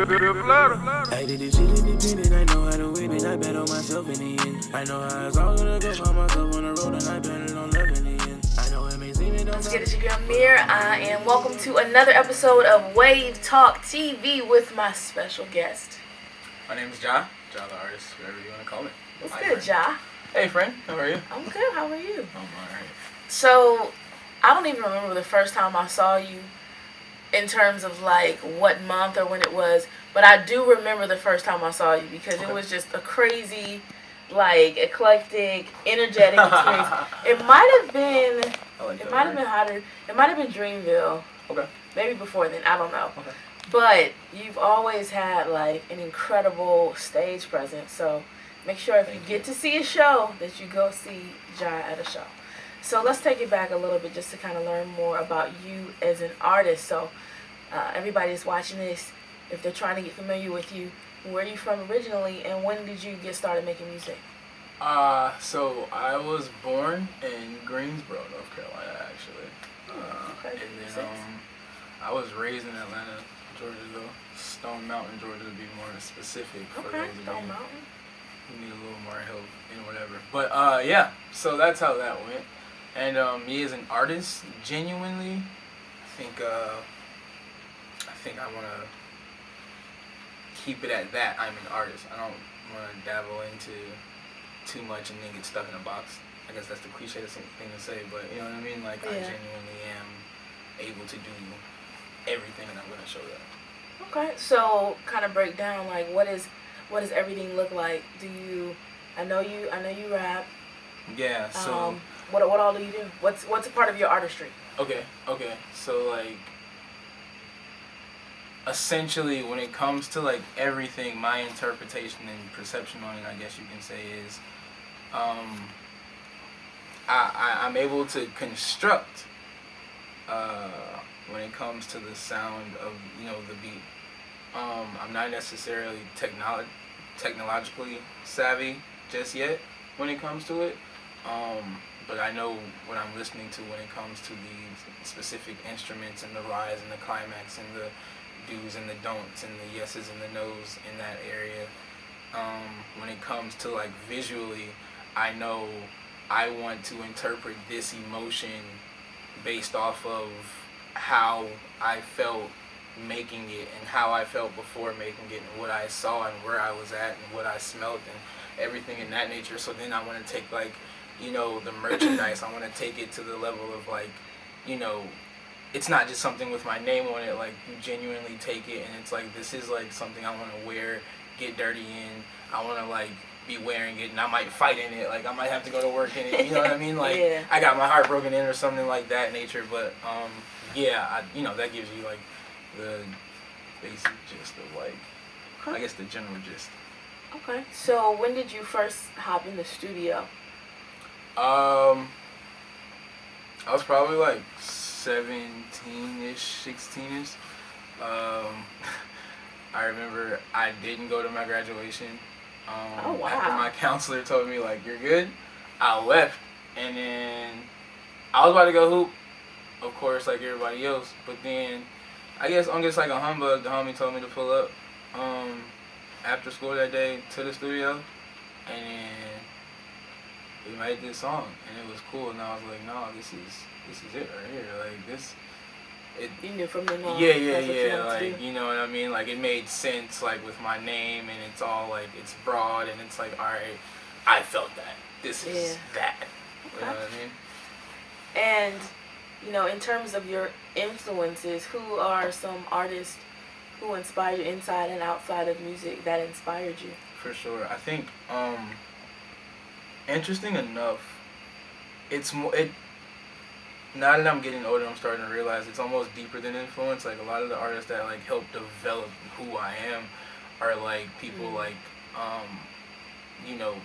I did this shit independent, I know how to win it. I bet on myself in the end. I know how it's all gonna go. Find myself on the road and I bet it on love in the end. I know it may seem it don't. Let's get it, your girl Mir.I.am. Welcome to another episode of Wave Talk TV with my special guest. My name is GyaTheArtist, whatever you want to call me. What's good, Gya? Hey, friend. How are you? I'm good. How are you? I'm alright. So, I don't even remember the first time I saw you in terms of like what month or when it was, but I do remember the first time I saw you because it was just a crazy, like, eclectic, energetic experience. It might have been, it might have been hotter. It might have been Dreamville. Okay. Maybe before then. I don't know. Okay. But you've always had like an incredible stage presence. So make sure if you get to see a show that you go see Gya at a show. So let's take it back a little bit just to kind of learn more about you as an artist. So everybody's watching this, if they're trying to get familiar with you, where are you from originally and when did you get started making music? So I was born in Greensboro, North Carolina, actually. Okay. And then I was raised in Atlanta, Georgia, though. Stone Mountain, Georgia, to be more specific. For Okay, those of Stone you Mountain. who need a little more help in whatever. But yeah, so that's how that went. And me as an artist, genuinely, I think I want to keep it at that. I'm an artist. I don't want to dabble into too much and then get stuck in a box. I guess that's the cliche thing to say, but you know what I mean? Like, I genuinely am able to do everything, and I'm going to show that. Okay, so kind of break down, like, what does everything look like? I know you rap. Yeah, so what all do you do? What's a part of your artistry? Okay. So like, essentially, when it comes to like everything, my interpretation and perception on it, I guess you can say, is I'm able to construct when it comes to the sound of, you know, the beat. I'm not necessarily technologically savvy just yet when it comes to it, but I know what I'm listening to when it comes to the specific instruments and the rise and the climax and the do's and the don'ts and the yeses and the nos in that area. When it comes to like visually, I know I want to interpret this emotion based off of how I felt making it and how I felt before making it and what I saw and where I was at and what I smelled and everything in that nature. So then I want to take, like, you know, the merchandise, I want to take it to the level of, like, you know, it's not just something with my name on it. Like, you genuinely take it and it's like, this is like something I want to wear, get dirty in. I want to like be wearing it and I might fight in it. Like, I might have to go to work in it, you know what I mean? Like, I got my heart broken in or something like that nature. But yeah, you know, that gives you like the basic gist of, like, I guess the general gist. Okay. So when did you first hop in the studio? I was probably like 17-ish, 16-ish. I remember I didn't go to my graduation. After my counselor told me, like, you're good, I left. And then I was about to go hoop, of course, like everybody else. But then, I guess on just like a humbug, the homie told me to pull up after school that day to the studio. And then we made this song, and it was cool. And I was like, no, this is it right here. Like, this. You knew from the norm. Yeah. Like, you know what I mean? Like, it made sense, like, with my name, and it's all, like, it's broad, and it's like, all right, I felt that. This is that. Okay. You know what I mean? And, you know, in terms of your influences, who are some artists who inspired you inside and outside of music that inspired you? For sure. I think, interesting enough, now that I'm getting older, I'm starting to realize it's almost deeper than influence. Like, a lot of the artists that, like, help develop who I am are, like, people like, you know,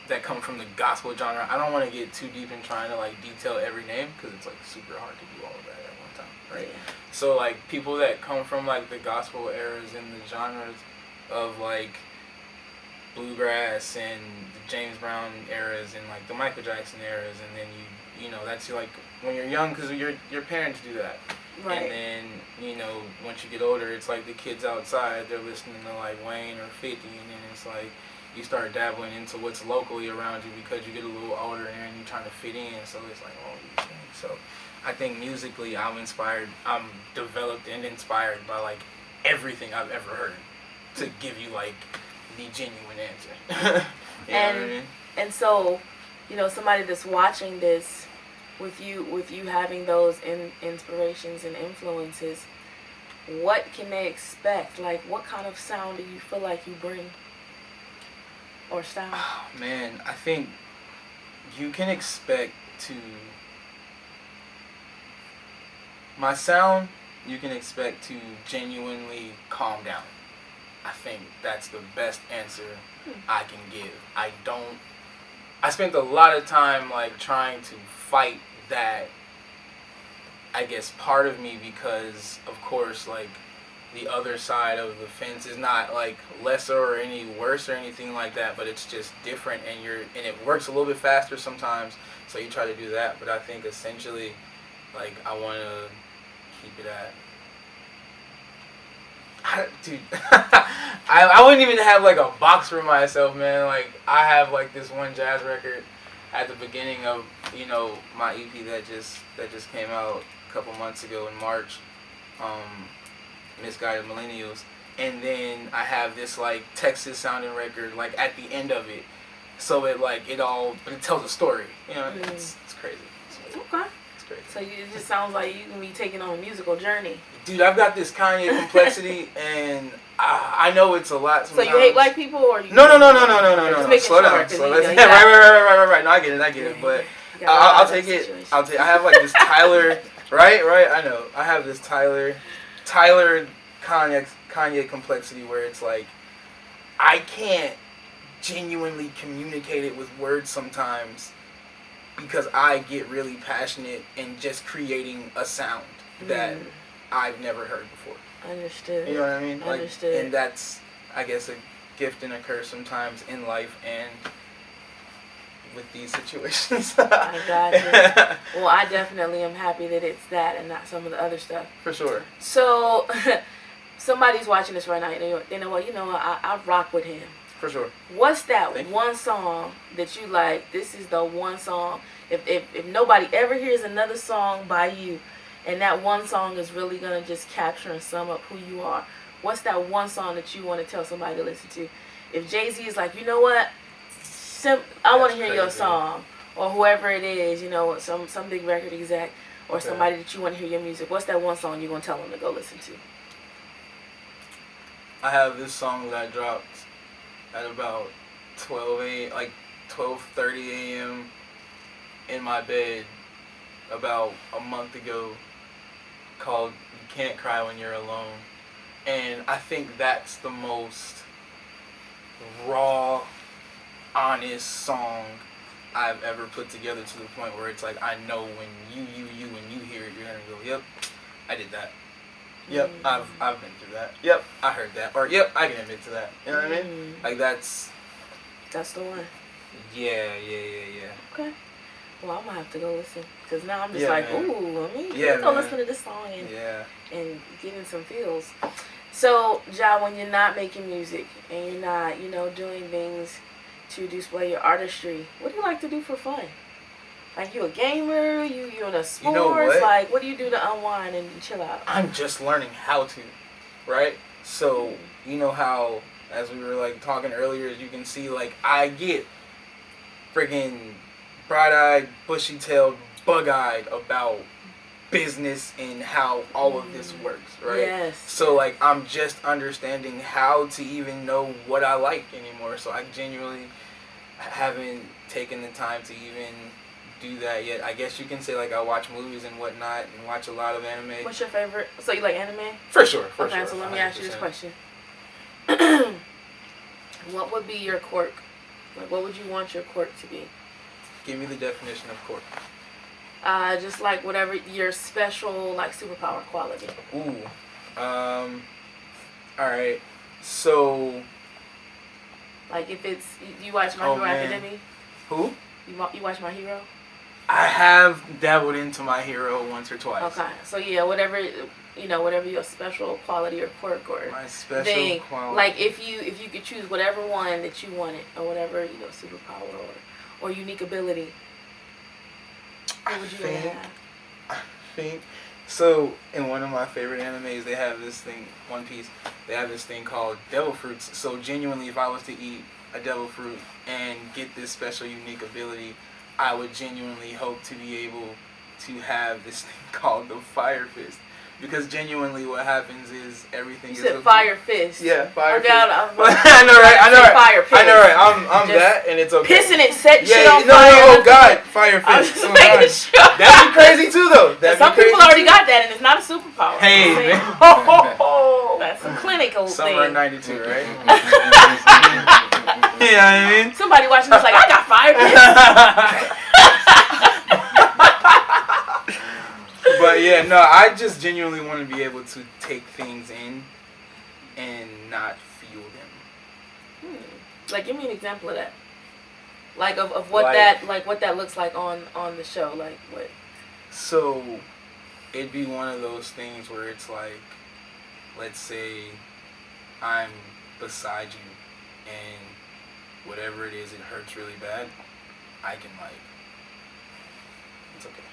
that come from the gospel genre. I don't want to get too deep in trying to, like, detail every name because it's, like, super hard to do all of that at one time, right? Yeah. So, like, people that come from, like, the gospel eras and the genres of, like, bluegrass and the James Brown eras and, like, the Michael Jackson eras, and then you know, that's like when you're young, because your parents do that. Right. And then, you know, once you get older, it's like the kids outside, they're listening to like Wayne or 50, and then it's like you start dabbling into what's locally around you because you get a little older and you're trying to fit in. So it's like all these things. So I think musically, I'm developed and inspired by like everything I've ever heard to give you like the genuine answer. You know what I mean? And so, you know, somebody that's watching this with you having those inspirations and influences, what can they expect? Like, what kind of sound do you feel like you bring, or style? Oh, man, I think you can expect to my sound. You can expect to genuinely calm down. I think that's the best answer I can give. I spent a lot of time like trying to fight that, I guess, part of me, because of course like the other side of the fence is not like lesser or any worse or anything like that, but it's just different, and it works a little bit faster sometimes, so you try to do that. But I think essentially like I want to keep it at dude, I wouldn't even have like a box for myself, man. Like I have like this one jazz record at the beginning of, you know, my EP that just came out a couple months ago in March, Misguided Millennials, and then I have this like Texas sounding record like at the end of it, so but it tells a story, you know. It's crazy. Okay. So it just sounds like you can be taking on a musical journey. Dude, I've got this Kanye complexity, and I know it's a lot sometimes. So you hate black people, or you? No. Slow down. Right. No, I get it. But I'll take it. I have like this Tyler. Right. I know. I have this Tyler Kanye complexity where it's like I can't genuinely communicate it with words sometimes, because I get really passionate in just creating a sound that I've never heard before. Understood. You know what I mean? Like, understood. and that's, I guess, a gift and a curse sometimes in life and with these situations. I got you. Well, I definitely am happy that it's that and not some of the other stuff. For sure. So, somebody's watching this right now. They know what? I rock with him. For sure. What's that one song that you like? This is the one song. If nobody ever hears another song by you, and that one song is really gonna just capture and sum up who you are, what's that one song that you want to tell somebody to listen to? If Jay-Z is like, you know what, I want to hear your song, or whoever it is, you know, some big record exec, or somebody that you want to hear your music, what's that one song you're gonna tell them to go listen to? I have this song that I dropped at about 12:30 a.m. in my bed about a month ago, called "You Can't Cry When You're Alone," and I think that's the most raw, honest song I've ever put together, to the point where it's like I know when you when you hear it, you're gonna go, "Yep, I did that. Yep, I've been through that. Yep, I heard that. Or yep, I can admit to that." You know what I mean? Like that's the one. Yeah. Okay. Well, I'm gonna have to go listen, because now I'm just like, man. Ooh, let's go listen to this song and getting some feels. So, Ja, when you're not making music and you're not, doing things to display your artistry, what do you like to do for fun? Like, you a gamer? You in a sports? You know what? Like, what do you do to unwind and chill out? I'm just learning how to, right? So, you know how, as we were like talking earlier, you can see like I get friggin' bright-eyed, bushy-tailed, bug-eyed about business and how all of this works, right? Yes. So like I'm just understanding how to even know what I like anymore. So I genuinely haven't taken the time to even do that yet. I guess you can say like I watch movies and whatnot and watch a lot of anime. What's your favorite? So you like anime? For sure. Okay, so let me ask you this question. What would be your quirk? Like, what would you want your quirk to be? Give me the definition of quirk. Just like whatever your special, like, superpower quality. Ooh. Alright. So. Like, if it's, you watch My Hero Academia? Who? You watch My Hero? I have dabbled into My Hero once or twice. Okay, so yeah, whatever whatever your special quality or quirk or My special thing. quality. Like if you could choose whatever one that you wanted or whatever superpower or unique ability, what would you have? I think so. In one of my favorite animes, they have this thing, One Piece. They have this thing called devil fruits. So genuinely, if I was to eat a devil fruit and get this special unique ability, I would genuinely hope to be able to have this thing called the Fire Fist. Because genuinely, what happens is everything You is. said Fire Fist. Yeah, Fire Fist. I know, right? I know, right? Fire Fist. I know, right? I'm that, and it's okay. Pissing it, set shit on no, fire. oh God, Fire Fist. I was just Oh, making God. sure. That'd be crazy too, though. Some people already got that, and it's not a superpower. Hey, man. That's a clinical Summer thing. '92, right? You know what I mean? Somebody watching this like, I got Fire Fist. But yeah, no, I just genuinely want to be able to take things in and not feel them. Like, give me an example of that. Like of what what that looks like on the show. Like what? So, it'd be one of those things where it's like, let's say I'm beside you and whatever it is, it hurts really bad. I can it's okay.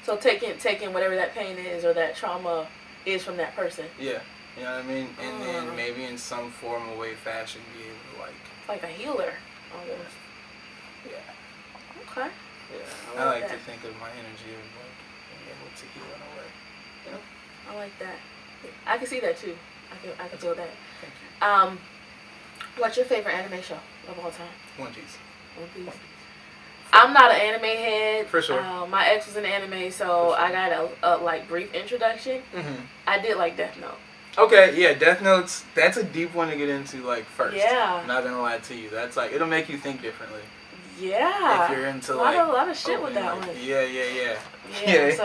So taking whatever that pain is or that trauma is from that person. Yeah, you know what I mean? And then maybe in some form or way, fashion, be able to like a healer, almost. Yeah. Okay. Yeah, I like to think of my energy as being able to heal in a way. You know? I like that. I can see that too. I can feel that. Thank you. What's your favorite anime show of all time? One Piece. One Piece. I'm not an anime head. For sure. My ex was in anime, so I got a brief introduction. Mm-hmm. I did like Death Note. Okay, yeah, Death Note's, that's a deep one to get into, first. Yeah. I'm not gonna lie to you. That's, it'll make you think differently. Yeah. If you're into, a lot of shit with that one. Yeah. Yeah, so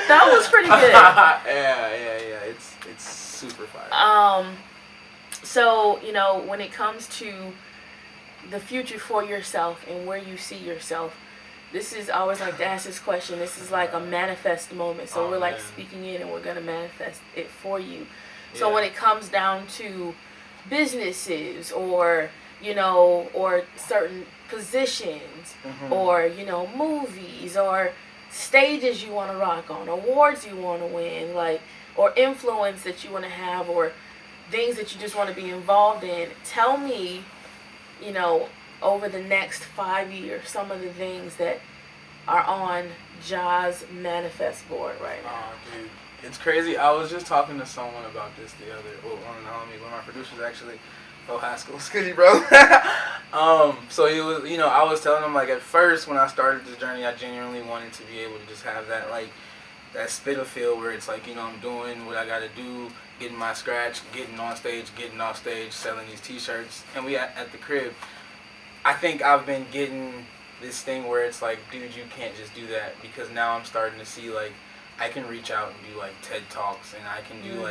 that was pretty good. yeah. It's super fire. So, when it comes to the future for yourself and where you see yourself, this is, I always like to ask this question. This is like a manifest moment. So we're speaking in and we're going to manifest it for you. So when it comes down to businesses or, or certain positions or, movies or stages you want to rock on, awards you want to win, or influence that you want to have or things that you just want to be involved in, tell me, over the next 5 years, some of the things that are on Gy's manifest board right now. Oh, dude. It's crazy. I was just talking to someone about this the other, one of my producers actually, Phil Haskell, Skitty, bro. So he was, I was telling him, at first when I started this journey, I genuinely wanted to be able to just have that, that spit of feel where it's I'm doing what I gotta do, getting my scratch, getting on stage, getting off stage, selling these t-shirts, and we at the crib. I think I've been getting this thing where it's dude, you can't just do that, because now I'm starting to see I can reach out and do TED Talks, and I can do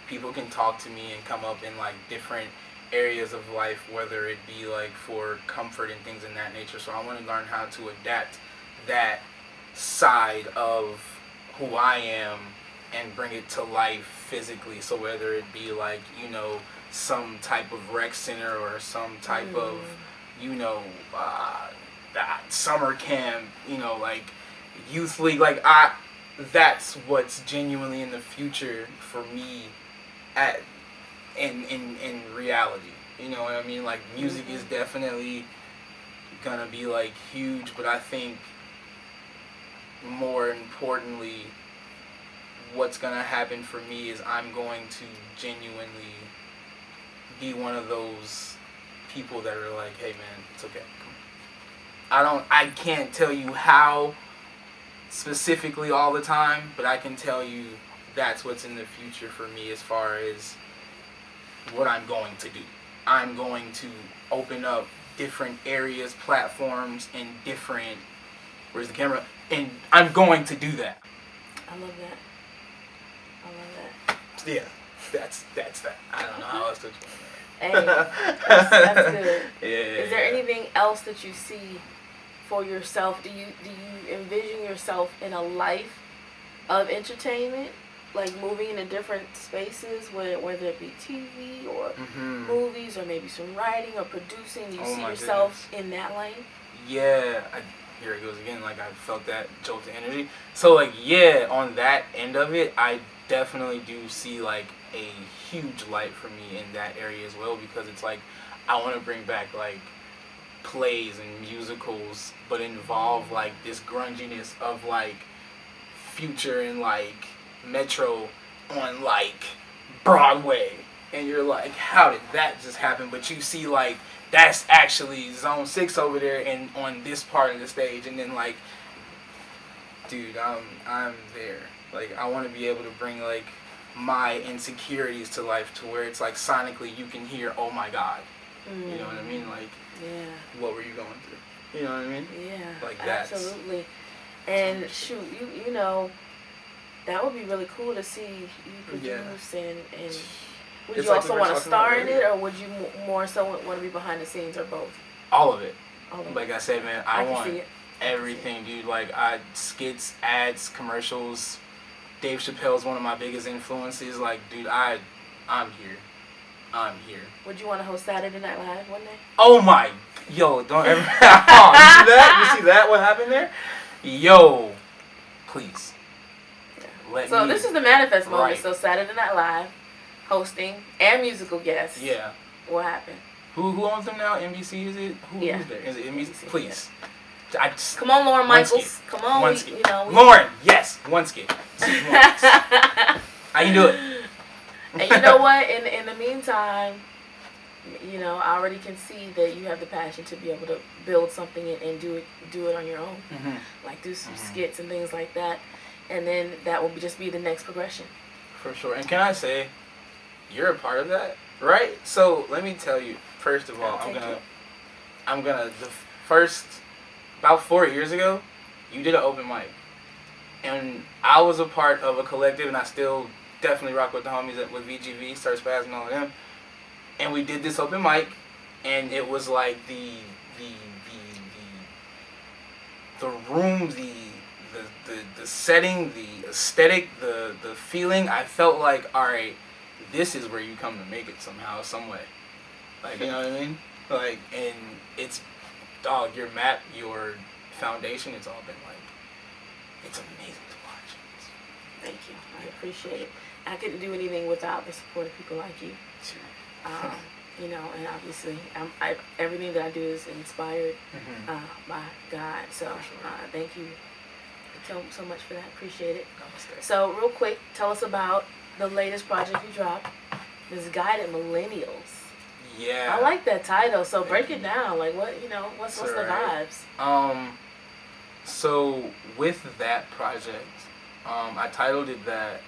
people can talk to me and come up in different areas of life, whether it be for comfort and things in that nature. So I want to learn how to adapt that side of who I am and bring it to life physically. So whether it be some type of rec center or some type of summer camp, youth league, that's what's genuinely in the future for me in reality. You know what I mean? Music is definitely gonna be huge, but I think more importantly, what's gonna happen for me is I'm going to genuinely be one of those people that are hey man, it's okay. I can't tell you how specifically all the time, but I can tell you that's what's in the future for me as far as what I'm going to do. I'm going to open up different areas, platforms, and different, where's the camera? And I'm going to do that. I love that. Yeah, that's that. I don't know how else to explain that. Hey, that's good. Yeah. Is there anything else that you see for yourself? Do you envision yourself in a life of entertainment, like moving into different spaces, whether it be TV or movies or maybe some writing or producing? Do you see yourself in that lane? Yeah, here it goes again. Like, I felt that jolt of energy. So, like, yeah, on that end of it, I definitely do see, like, a huge light for me in that area as well, because it's like, I want to bring back, like, plays and musicals, but involve, like, this grunginess of, like, Future and, like, Metro on, like, Broadway. And you're like, how did that just happen? But you see, like, that's actually Zone 6 over there and on this part of the stage. And then, like, dude, I'm there. Like, I want to be able to bring, like, my insecurities to life, to where it's, like, sonically you can hear, oh my God. You know what I mean? Like, what were you going through? You know what I mean? Yeah, like, that's absolutely. And shoot, you know, that would be really cool to see you produce and would it's you like also want to star in it, or would you more so want to be behind the scenes, or both? All of it. All Like I said, man, I want see it. everything, dude. Like, skits, ads, commercials. Dave Chappelle's one of my biggest influences. Like, dude, I'm here. I'm here. Would you want to host Saturday Night Live one day? Oh my, yo, don't ever. Oh, you see that? You see that? What happened there? Yo, please. Yeah. So this is the manifest moment. Right. So Saturday Night Live, hosting and musical guests. Yeah. What happened? Who owns them now? NBC, is it? Who's there? Is it NBC? Please. Yeah. Come on, Lauren Michaels. Skit. Come on. One skit. Lauren, yes, one skit. How you do it? And you know what? In the meantime, you know, I already can see that you have the passion to be able to build something and do it on your own. Like, do some skits and things like that. And then that will just be the next progression. For sure. And can I say, you're a part of that, right? So let me tell you, first of all, I'm gonna the first, about 4 years ago, you did an open mic. And I was a part of a collective, and I still definitely rock with the homies with VGV, Start Spaz and all of them. And we did this open mic, and it was like the room, the setting, the aesthetic, the feeling. I felt like, all right, this is where you come to make it somehow, some way. Like, you know what I mean? Like, and it's, dog, your map, your foundation, it's all been like, it's amazing to watch. Thank you. I appreciate it. I couldn't do anything without the support of people like you. You know, and obviously, everything that I do is inspired by God. So, thank you so much for that. Appreciate it. Namaste. So, real quick, tell us about the latest project you dropped. This Guided Millennials. Yeah. I like that title. So, break it down. Like, what, you know, what's the vibes? So with that project, I titled it that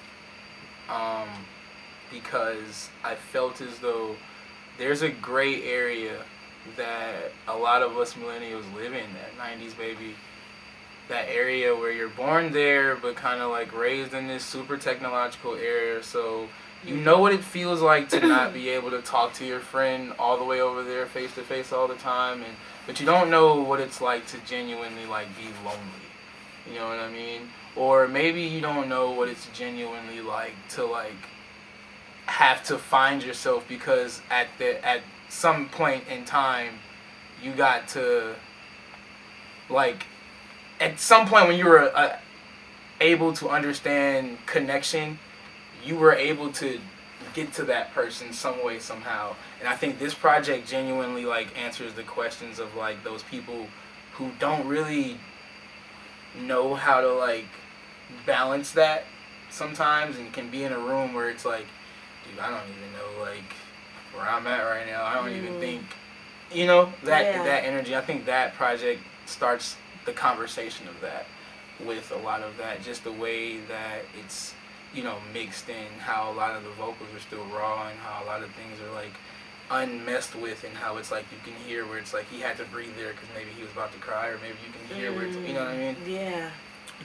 because I felt as though there's a gray area that a lot of us millennials live in, that 90s baby, that area where you're born there but kind of like raised in this super technological era. So you know what it feels like to not be able to talk to your friend all the way over there face to face all the time, but you don't know what it's like to genuinely like be lonely. You know what I mean? Or maybe you don't know what it's genuinely like to like have to find yourself, because at some point in time you got to, like, at some point when you were able to understand connection, you were able to get to that person some way, somehow. And I think this project genuinely like answers the questions of like those people who don't really know how to like balance that sometimes, and can be in a room where it's like, dude, I don't even know like where I'm at right now. I don't even think, you know, that energy. I think that project starts the conversation of that, with a lot of that, just the way that it's, you know, mixed in, how a lot of the vocals are still raw, and how a lot of things are like unmessed with, and how it's like you can hear where it's like he had to breathe there because maybe he was about to cry, or maybe you can hear where it's, you know what I mean? Yeah.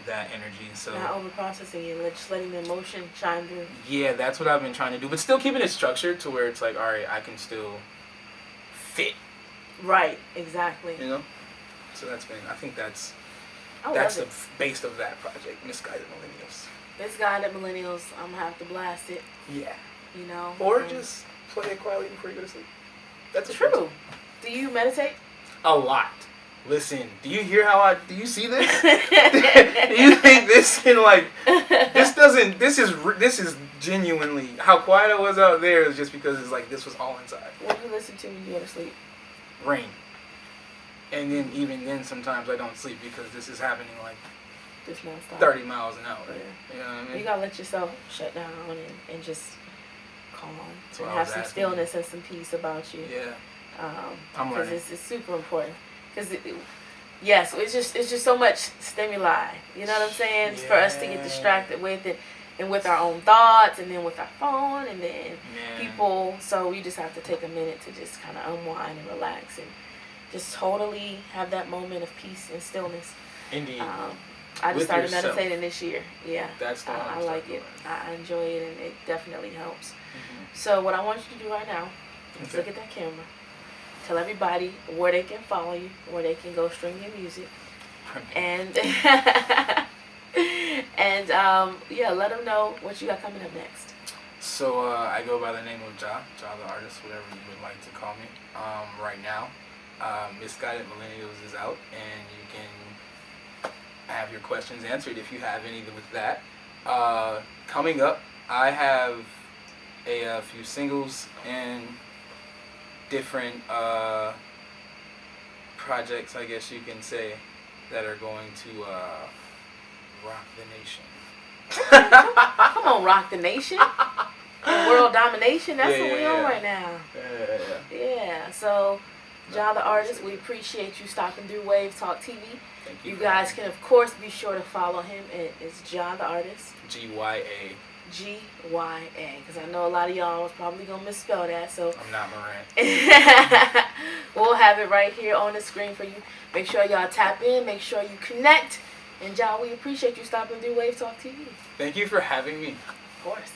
That energy. So not over processing it, just letting the emotion shine through. Yeah, that's what I've been trying to do, but still keeping it structured to where it's like, all right, I can still fit. Right. Exactly. You know. So that's been, I think that's I that's love the it. base of that project, Misguided Millennials. Misguided Millennials. I'm gonna have to blast it. Yeah. You know. Or just play it quietly before you go to sleep. That's a true. Do you meditate? A lot. Listen, do you hear how do you see this? Do you think this can this is genuinely, how quiet I was out there is just because it's like this was all inside. What do you listen to when you go to sleep? Rain. And then even then sometimes I don't sleep because this is happening like Just nonstop. 30 miles an hour. Yeah. You know what I mean? You gotta let yourself shut down and just calm and what I have was some asking. stillness and some peace about you. Yeah. I'm Because learning. it's super important. Because yes, it's just so much stimuli. You know what I'm saying? For us to get distracted with it, and with our own thoughts, and then with our phone, and then people. So we just have to take a minute to just kind of unwind and relax, and just totally have that moment of peace and stillness. Indeed. I With just started yourself. meditating this year. Yeah, That's the one I I'm like starting it. to learn. I enjoy it, and it definitely helps. Mm-hmm. So what I want you to do right now is look at that camera. Tell everybody where they can follow you, where they can go stream your music, and yeah, let them know what you got coming up next. So I go by the name of GyaTheArtist, whatever you would like to call me. Right now, Misguided Millennials is out, and you can have your questions answered if you have any with that. Coming up, I have a few singles and different projects, I guess you can say, that are going to rock the nation. Come on, rock the nation. And world domination, that's what we on right now. Yeah, so GyaTheArtist, we appreciate you stopping through Wave Talk TV. Thank You for guys having can, of course, be sure to follow him. It's GyaTheArtist. me. GYA. GYA, because I know a lot of y'all was probably going to misspell that, so I'm not Moran. we'll have it right here on the screen for you. Make sure y'all tap in, make sure you connect, and y'all, we appreciate you stopping through Wave Talk TV. Thank you for having me. Of course.